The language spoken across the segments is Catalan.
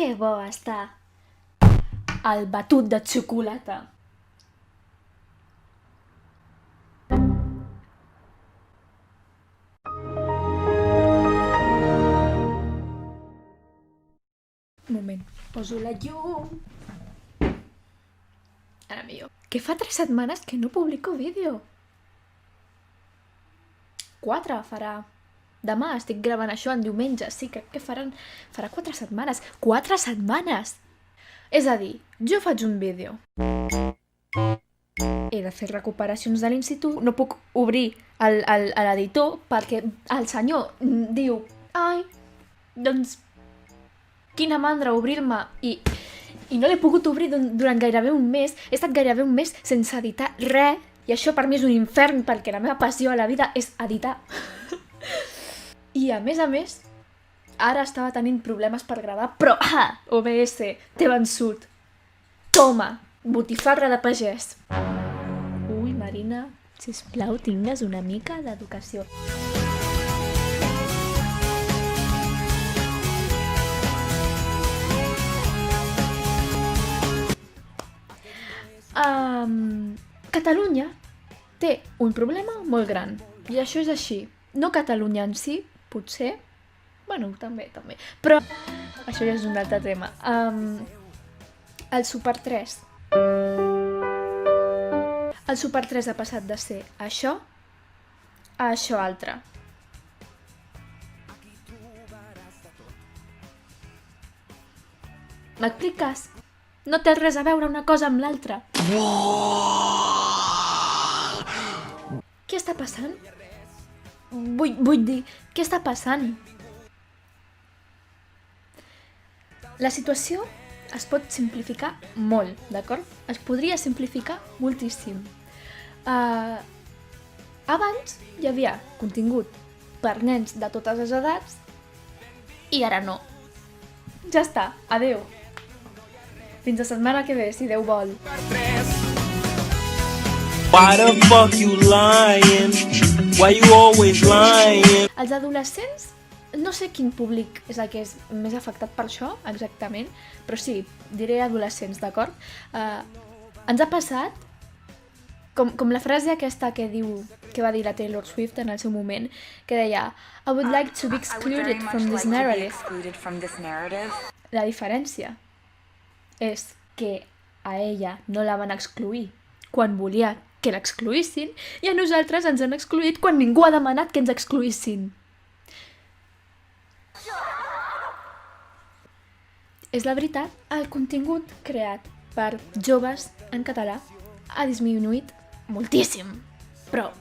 Que bo està el batut de xocolata. Un moment, poso la llum. Ara millor. Que fa 3 setmanes que no publico vídeo. 4 farà. Demà estic gravant això en diumenge. Sí, crec que farà 4 setmanes. 4 setmanes! És a dir, jo faig un vídeo. He de fer recuperacions de l'institut. No puc obrir l'editor perquè el senyor diu ai, doncs quina mandra obrir-me i no l'he pogut obrir durant gairebé un mes. He estat gairebé un mes sense editar res i això per mi és un infern perquè la meva passió a la vida és editar. I a més, ara estava tenint problemes per gravar, però OBS, t'he vençut. Toma, botifarra de pagès. Ui, Marina, sisplau, tingues una mica d'educació. Catalunya té un problema molt gran i això és així. No Catalunya en si, potser, bueno, també, però això ja és un altre tema. El Super 3. El Super 3 ha passat de ser això a això altre. M'expliques? No té res a veure una cosa amb l'altra. Què està passant? Vull dir, què està passant? La situació es pot simplificar molt, d'acord? Es podria simplificar moltíssim. Abans hi havia contingut per nens de totes les edats i ara no. Ja està, adeu. Fins la setmana que ve, si Déu vol. Why the fuck you lying? Why you always lying? Els adolescents, no sé quin públic és el que és més afectat per això, exactament, però sí, diré adolescents, d'acord? Ens ha passat, com la frase aquesta que va dir la Taylor Swift en el seu moment, que deia I would like to be excluded from this narrative. La diferència és que a ella no la van excluir quan volia que l'excluïssin i a nosaltres ens han excluït quan ningú ha demanat que ens excluïssin. És la veritat, el contingut creat per joves en català ha disminuït moltíssim. Però,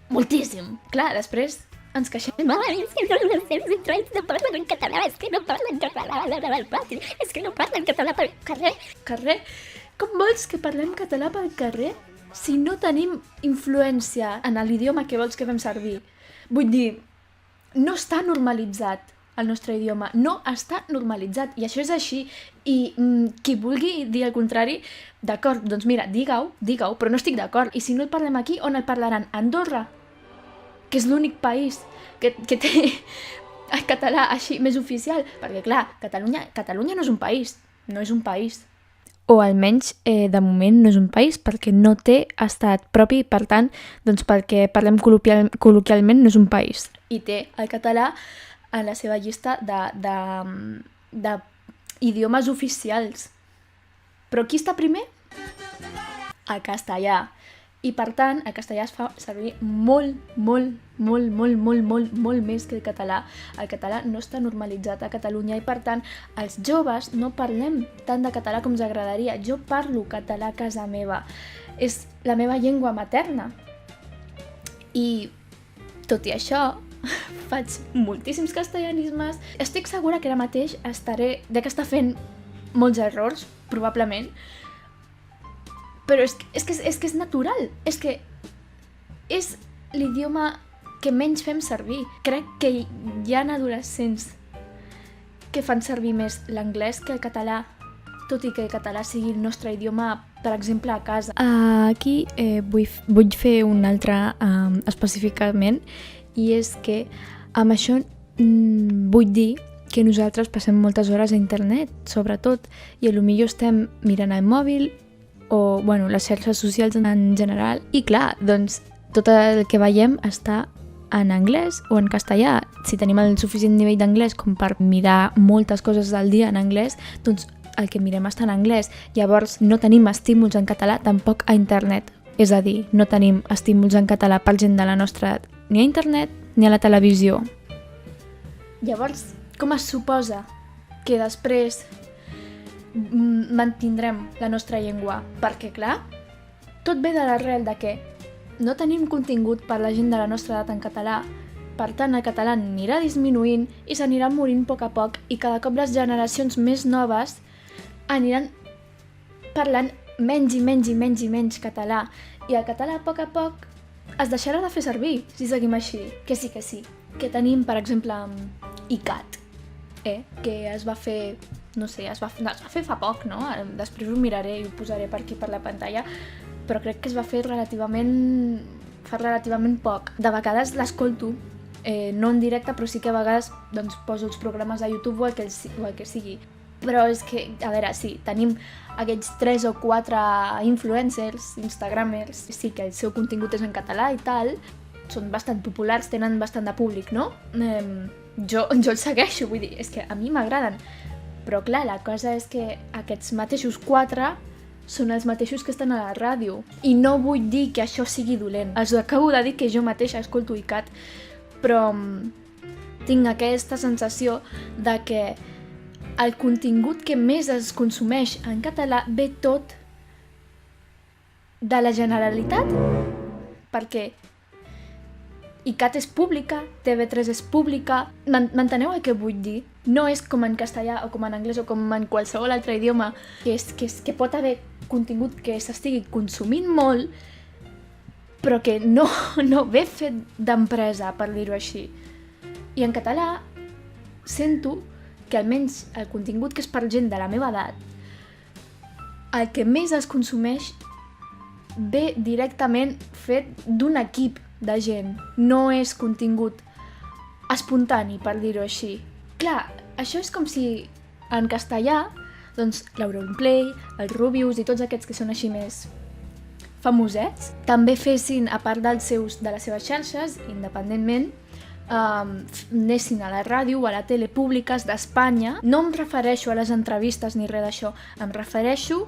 moltíssim. Clar, després ens queixem. És que no parlen en català, és que no parlen català pel carrer. Com vols que parlem català pel carrer si no tenim influència en l'idioma que vols que fem servir? Vull dir, no està normalitzat el nostre idioma, no està normalitzat, i això és així, i qui vulgui dir el contrari, d'acord, doncs mira, digue-ho, però no estic d'acord, i si no el parlem aquí, on el parlaran? A Andorra, que és l'únic país que té el català així més oficial, perquè clar, Catalunya no és un país, o almenys de moment no és un país perquè no té estat propi, per tant, doncs perquè parlem col·loquialment no és un país. I té el català en la seva llista d'idiomes oficials. Però qui està primer? El castellà. I per tant, el castellà es fa servir molt més que el català. El català no està normalitzat a Catalunya i per tant, els joves no parlem tant de català com ens agradaria. Jo parlo català a casa meva. És la meva llengua materna. I tot i això, faig moltíssims castellanismes. Estic segura que ara mateix que està fent molts errors, probablement, però és que és natural, és que és l'idioma que menys fem servir. Crec que hi ha adolescents que fan servir més l'anglès que el català, tot i que el català sigui el nostre idioma, per exemple, a casa. Aquí vull fer un altre específicament, i és que amb això vull dir que nosaltres passem moltes hores a internet, sobretot, i potser estem mirant el mòbil o, bueno, les xarxes socials en general. I clar, doncs, tot el que veiem està en anglès o en castellà. Si tenim el suficient nivell d'anglès com per mirar moltes coses al dia en anglès, doncs el que mirem està en anglès. Llavors no tenim estímuls en català tampoc a internet. És a dir, no tenim estímuls en català per gent de la nostra edat, ni a internet ni a la televisió. Llavors, com es suposa que després mantindrem la nostra llengua? Perquè, clar, tot ve de l'arrel de que no tenim contingut per la gent de la nostra edat en català, per tant el català anirà disminuint i s'anirà morint a poc i cada cop les generacions més noves aniran parlant menys i menys català i el català a poc es deixarà de fer servir si seguim així. Que sí. Que tenim, per exemple, ICAT, que es va fer, no sé, es va fer fa poc, no? Després ho miraré i ho posaré per aquí per la pantalla, però crec que es va fer relativament poc. De vegades l'escolto, no en directe, però sí que a vegades doncs, poso els programes de YouTube o el que sigui. Però és que, a veure, sí, tenim aquests 3 o 4 influencers, instagramers, sí que el seu contingut és en català i tal, són bastant populars, tenen bastant de públic, no? Jo els segueixo, vull dir, és que a mi m'agraden. Però clar, la cosa és que aquests mateixos 4 són els mateixos que estan a la ràdio. I no vull dir que això sigui dolent. Els acabo de dir que jo mateixa escolto ICAT, però tinc aquesta sensació de que el contingut que més es consumeix en català ve tot de la Generalitat, perquè ICAT és pública, TV3 és pública, m'enteneu el que vull dir? No és com en castellà o com en anglès o com en qualsevol altre idioma, que pot haver contingut que s'estigui consumint molt, però que no ve fet d'empresa, per dir-ho així. I en català sento que almenys el contingut que és per gent de la meva edat, el que més es consumeix ve directament fet d'un equip de gent, no és contingut espontani, per dir-ho així. Clar, això és com si en castellà, doncs l'Auronplay, el Rubius i tots aquests que són així més famosets, també fessin, a part de les seves xarxes, independentment, anessin a la ràdio o a la tele públiques d'Espanya. No em refereixo a les entrevistes ni res d'això, em refereixo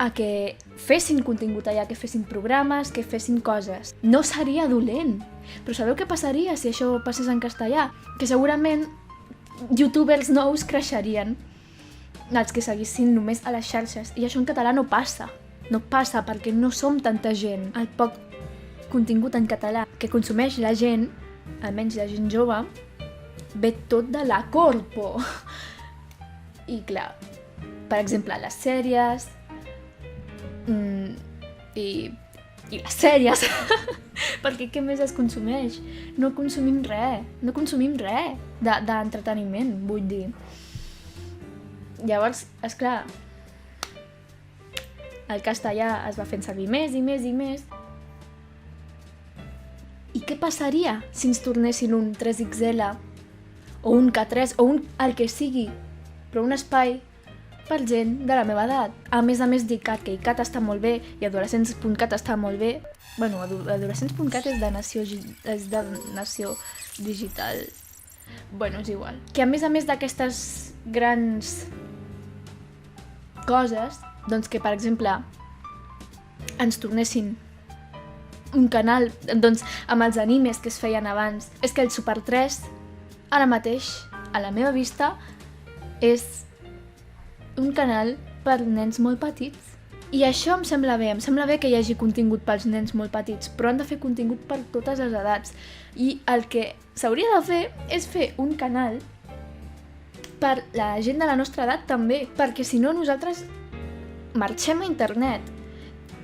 a que fessin contingut allà, que fessin programes, que fessin coses. No seria dolent, però sabeu què passaria si això passés en castellà? Que segurament youtubers nous creixerien, els que seguissin només a les xarxes, i això en català no passa perquè no som tanta gent. El poc contingut en català que consumeix la gent, almenys la gent jove, ve tot de la corpo. I clar, per exemple, les sèries i les sèries perquè què més es consumeix? No consumim res d'entreteniment, vull dir. Llavors, esclar, el castellà es va fent servir més i més. I què passaria si ens tornessin un 3XL o un K3 o el que sigui, però un espai per gent de la meva edat? A més d'ICAT, que ICAT està molt bé i adolescents.cat està molt bé. Bueno, adolescents.cat és de Nació Digital. Bueno, és igual. Que a més d'aquestes grans coses, doncs que, per exemple, ens tornessin un canal, doncs, amb els animes que es feien abans. És que el Super 3, ara mateix, a la meva vista, és un canal per nens molt petits. I això em sembla bé que hi hagi contingut pels nens molt petits, però han de fer contingut per totes les edats. I el que s'hauria de fer és fer un canal per la gent de la nostra edat també, perquè si no nosaltres marxem a internet.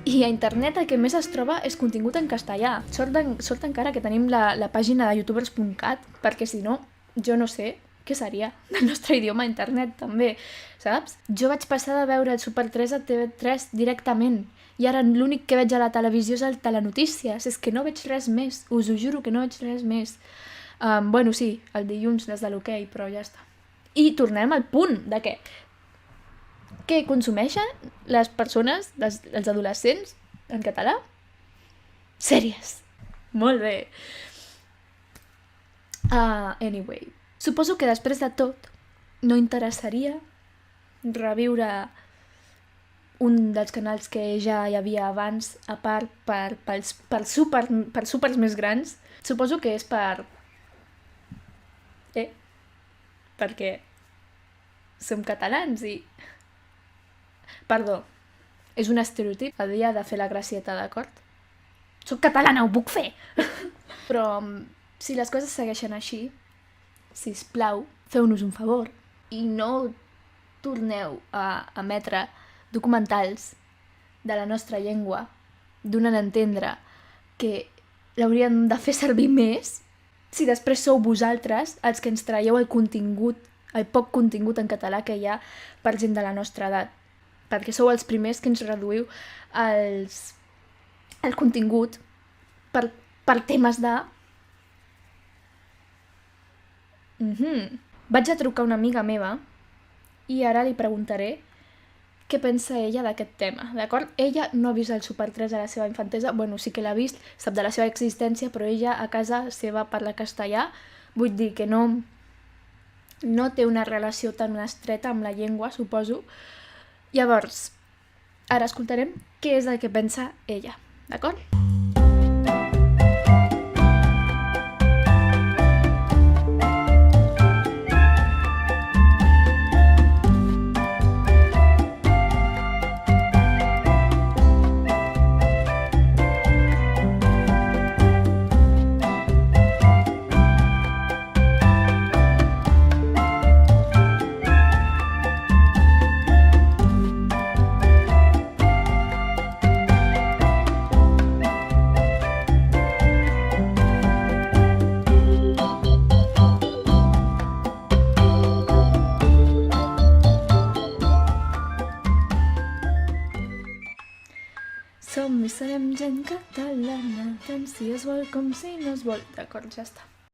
I a internet el que més es troba és contingut en castellà. Sort encara que tenim la pàgina de youtubers.cat, perquè si no, jo no sé què seria del nostre idioma a internet també, saps? Jo vaig passar de veure el Super 3 a TV3 directament, i ara l'únic que veig a la televisió és el Telenotícies. És que no veig res més, us ho juro que no veig res més. Bueno, sí, el dilluns les de l'hoquei, però ja està. I tornem al punt de que què consumeixen les persones, els adolescents, en català? Sèries. Molt bé. Anyway, suposo que després de tot no interessaria reviure un dels canals que ja hi havia abans, a part per súpers més grans. Suposo que és perquè som catalans i... Perdó, és un estereotip. Havia de fer la gracieta, d'acord? Soc catalana, ho puc fer! Però si les coses segueixen així, sisplau, feu-nos un favor i no torneu a emetre documentals de la nostra llengua, donant a entendre que l'hauríem de fer servir més si després sou vosaltres els que ens traieu el contingut, el poc contingut en català que hi ha per gent de la nostra edat. Perquè sou els primers que ens reduïu el contingut per temes de... Vaig a trucar a una amiga meva i ara li preguntaré què pensa ella d'aquest tema, d'acord? Ella no ha vist el Super 3 a la seva infantesa, bueno, sí que l'ha vist, sap de la seva existència, però ella a casa seva parla castellà, vull dir que no té una relació tan estreta amb la llengua, suposo. Llavors, ara escoltarem què és el que pensa ella, d'acord? Som i serem gent catalana, tant si es vol com si no es vol. D'acord, ja està.